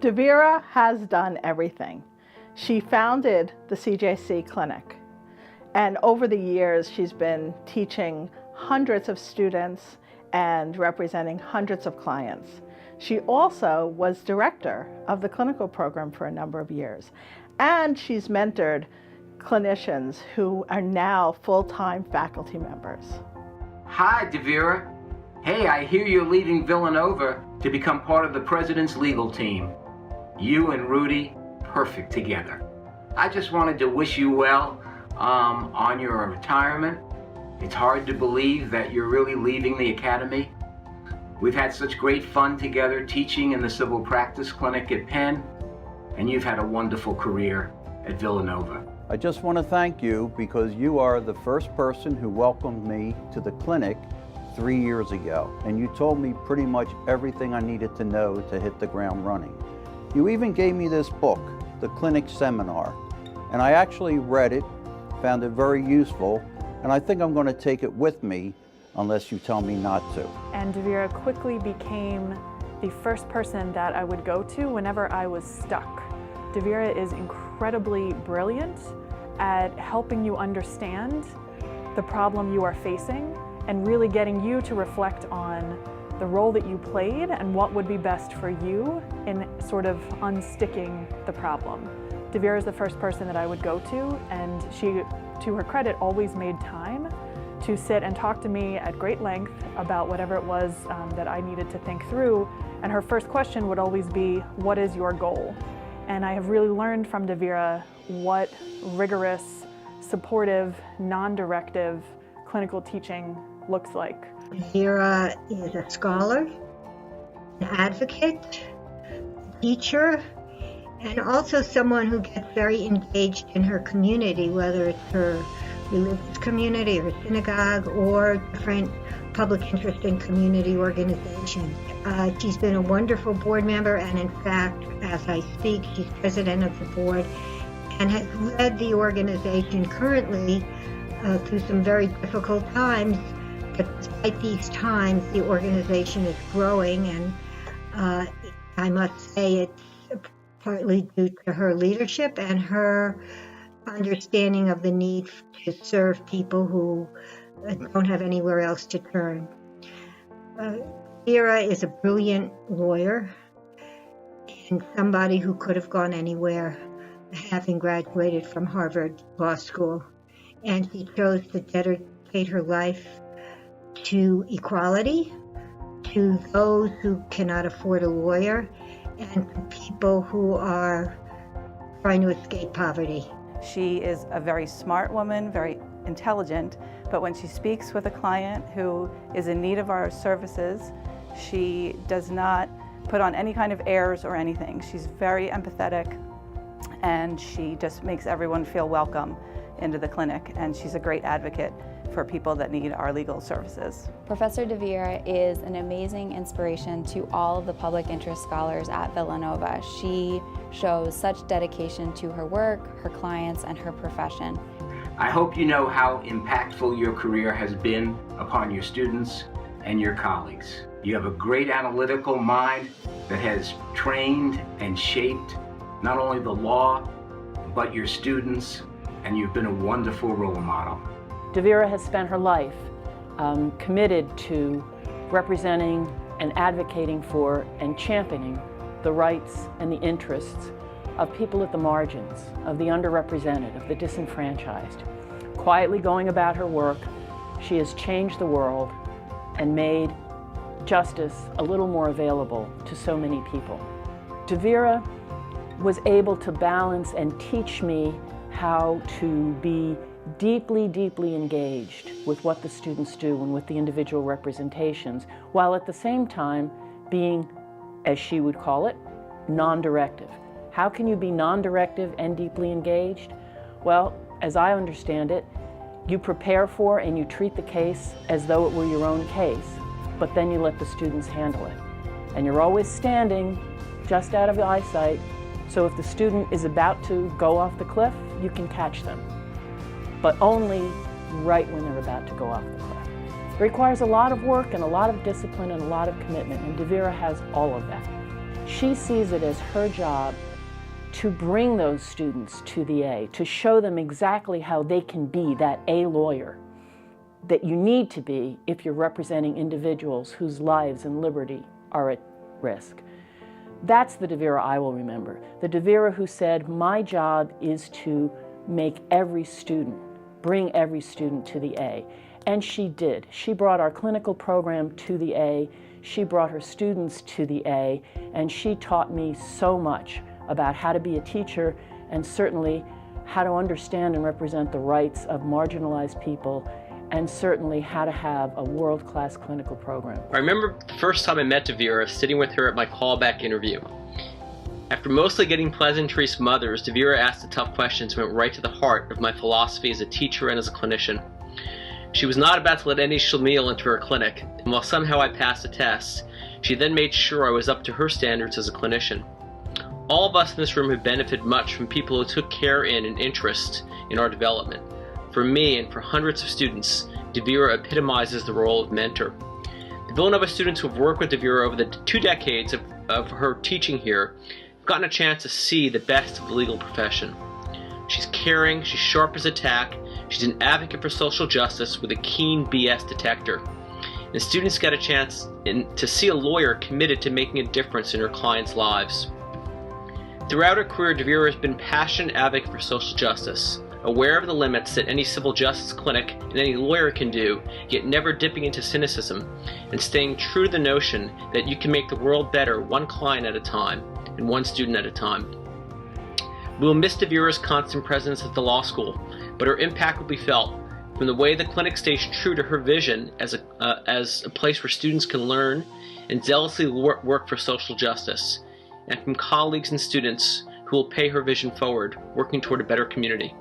Dveera has done everything. She founded the CJC Clinic, and over the years she's been teaching hundreds of students and representing hundreds of clients. She also was director of the clinical program for a number of years, and she's mentored clinicians who are now full-time faculty members. Hi, Dveera. Hey, I hear you're leaving Villanova to become part of the president's legal team. You and Rudy, perfect together. I just wanted to wish you well on your retirement. It's hard to believe that you're really leaving the academy. We've had such great fun together teaching in the civil practice clinic at Penn, and you've had a wonderful career at Villanova. I just want to thank you because you are the first person who welcomed me to the clinic 3 years ago, and you told me pretty much everything I needed to know to hit the ground running. You even gave me this book, The Clinic Seminar, and I actually read it, found it very useful, and I think I'm going to take it with me unless you tell me not to. And Dveera quickly became the first person that I would go to whenever I was stuck. Dveera is incredibly brilliant at helping you understand the problem you are facing and really getting you to reflect on the role that you played and what would be best for you in sort of unsticking the problem. Dveera is the first person that I would go to, and she, to her credit, always made time to sit and talk to me at great length about whatever it was that I needed to think through. And her first question would always be, what is your goal? And I have really learned from Dveera what rigorous, supportive, non-directive clinical teaching looks like. Dveera is a scholar, an advocate, a teacher, and also someone who gets very engaged in her community, whether it's her religious community or synagogue or different public interest and community organizations. She's been a wonderful board member, and in fact, as I speak, she's president of the board and has led the organization currently through some very difficult times. But despite these times, the organization is growing, and I must say it's partly due to her leadership and her understanding of the need to serve people who don't have anywhere else to turn. Dveera is a brilliant lawyer and somebody who could have gone anywhere, having graduated from Harvard Law School. And she chose to dedicate her life to equality, to those who cannot afford a lawyer, and to people who are trying to escape poverty. She is a very smart woman, very intelligent, but when she speaks with a client who is in need of our services, she does not put on any kind of airs or anything. She's very empathetic, and she just makes everyone feel welcome into the clinic, and she's a great advocate for people that need our legal services. Professor Dveera is an amazing inspiration to all of the public interest scholars at Villanova. She shows such dedication to her work, her clients, and her profession. I hope you know how impactful your career has been upon your students and your colleagues. You have a great analytical mind that has trained and shaped not only the law, but your students, and you've been a wonderful role model. Dveera has spent her life committed to representing and advocating for and championing the rights and the interests of people at the margins, of the underrepresented, of the disenfranchised. Quietly going about her work, she has changed the world and made justice a little more available to so many people. Dveera was able to balance and teach me how to be deeply, deeply engaged with what the students do and with the individual representations, while at the same time being, as she would call it, non-directive. How can you be non-directive and deeply engaged? Well, as I understand it, you prepare for and you treat the case as though it were your own case, but then you let the students handle it. And you're always standing just out of eyesight, so if the student is about to go off the cliff, you can catch them, but only right when they're about to go off the cliff. It requires a lot of work and a lot of discipline and a lot of commitment, and Dveera has all of that. She sees it as her job to bring those students to the A, to show them exactly how they can be that A lawyer that you need to be if you're representing individuals whose lives and liberty are at risk. That's the Dveera I will remember. The Dveera who said, my job is to make every student, bring every student to the A. And she did. She brought our clinical program to the A, she brought her students to the A, and she taught me so much about how to be a teacher and certainly how to understand and represent the rights of marginalized people, and certainly how to have a world-class clinical program. I remember the first time I met Dveera sitting with her at my callback interview. After mostly getting pleasantries from others, Dveera asked the tough questions and went right to the heart of my philosophy as a teacher and as a clinician. She was not about to let any schlemiel into her clinic, and while somehow I passed the test, she then made sure I was up to her standards as a clinician. All of us in this room have benefited much from people who took care in and interest in our development. For me and for hundreds of students, Dveera epitomizes the role of mentor. The Villanova students who have worked with Dveera over the 2 decades of her teaching here have gotten a chance to see the best of the legal profession. She's caring, she's sharp as a tack, she's an advocate for social justice with a keen BS detector. And students get a chance to see a lawyer committed to making a difference in her clients' lives. Throughout her career, Dveera has been a passionate advocate for social justice, aware of the limits that any civil justice clinic and any lawyer can do, yet never dipping into cynicism, and staying true to the notion that you can make the world better one client at a time and one student at a time. We will miss Dveera's constant presence at the law school, but her impact will be felt from the way the clinic stays true to her vision as a place where students can learn and zealously work for social justice, and from colleagues and students who will pay her vision forward, working toward a better community.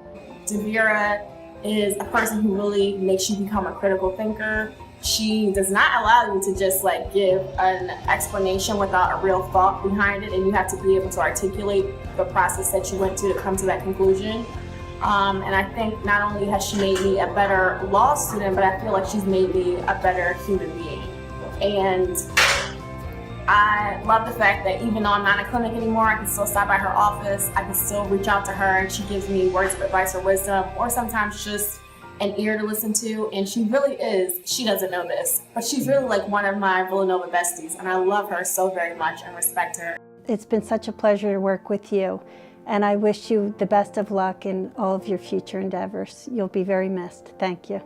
Dveera is a person who really makes you become a critical thinker. She does not allow you to just give an explanation without a real thought behind it, and you have to be able to articulate the process that you went to come to that conclusion. And I think not only has she made me a better law student, but I feel like she's made me a better human being. And I love the fact that even though I'm not in a clinic anymore, I can still stop by her office, I can still reach out to her, and she gives me words of advice or wisdom, or sometimes just an ear to listen to. And she really is, she doesn't know this, but she's really like one of my Villanova besties, and I love her so very much and respect her. It's been such a pleasure to work with you, and I wish you the best of luck in all of your future endeavors. You'll be very missed. Thank you.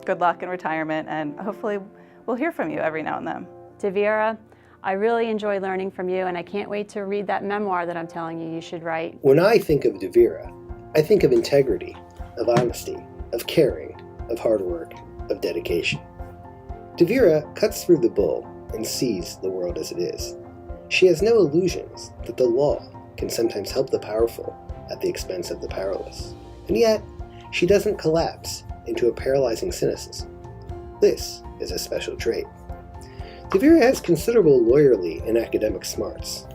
Good luck in retirement, and hopefully we'll hear from you every now and then. Dveera, I really enjoy learning from you, and I can't wait to read that memoir that I'm telling you should write. When I think of Dveera, I think of integrity, of honesty, of caring, of hard work, of dedication. Dveera cuts through the bull and sees the world as it is. She has no illusions that the law can sometimes help the powerful at the expense of the powerless. And yet, she doesn't collapse into a paralyzing cynicism. This is a special trait. Dveera has considerable lawyerly and academic smarts,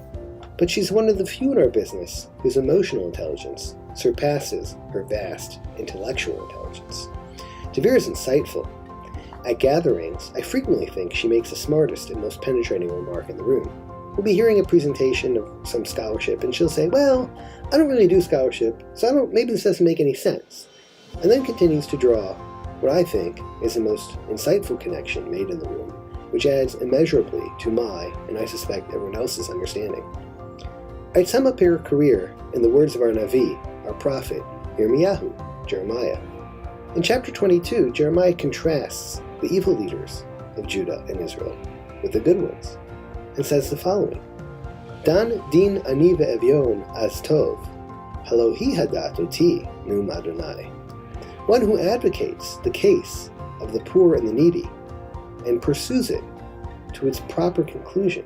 but she's one of the few in our business whose emotional intelligence surpasses her vast intellectual intelligence. Dveera is insightful. At gatherings, I frequently think she makes the smartest and most penetrating remark in the room. We'll be hearing a presentation of some scholarship, and she'll say, well, I don't really do scholarship, so maybe this doesn't make any sense, and then continues to draw what I think is the most insightful connection made in the room, which adds immeasurably to my, and I suspect everyone else's, understanding. I'd sum up her career in the words of our Navi, our prophet, Yirmiyahu, Jeremiah. In chapter 22, Jeremiah contrasts the evil leaders of Judah and Israel with the good ones, and says the following: Dan din ani ve'evyon az tov, halo hi hadat oti num Adonai. One who advocates the case of the poor and the needy and pursues it to its proper conclusion.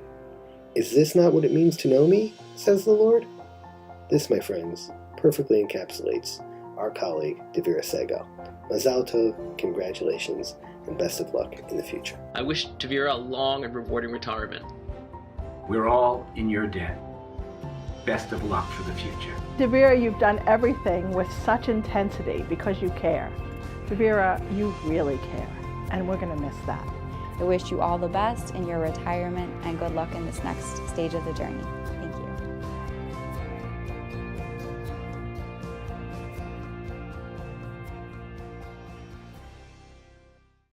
Is this not what it means to know me, says the Lord? This, my friends, perfectly encapsulates our colleague, Dveera Segal. Mazal tov, congratulations, and best of luck in the future. I wish Dveera a long and rewarding retirement. We're all in your debt. Best of luck for the future. Dveera, you've done everything with such intensity because you care. Dveera, you really care, and we're going to miss that. I wish you all the best in your retirement and good luck in this next stage of the journey.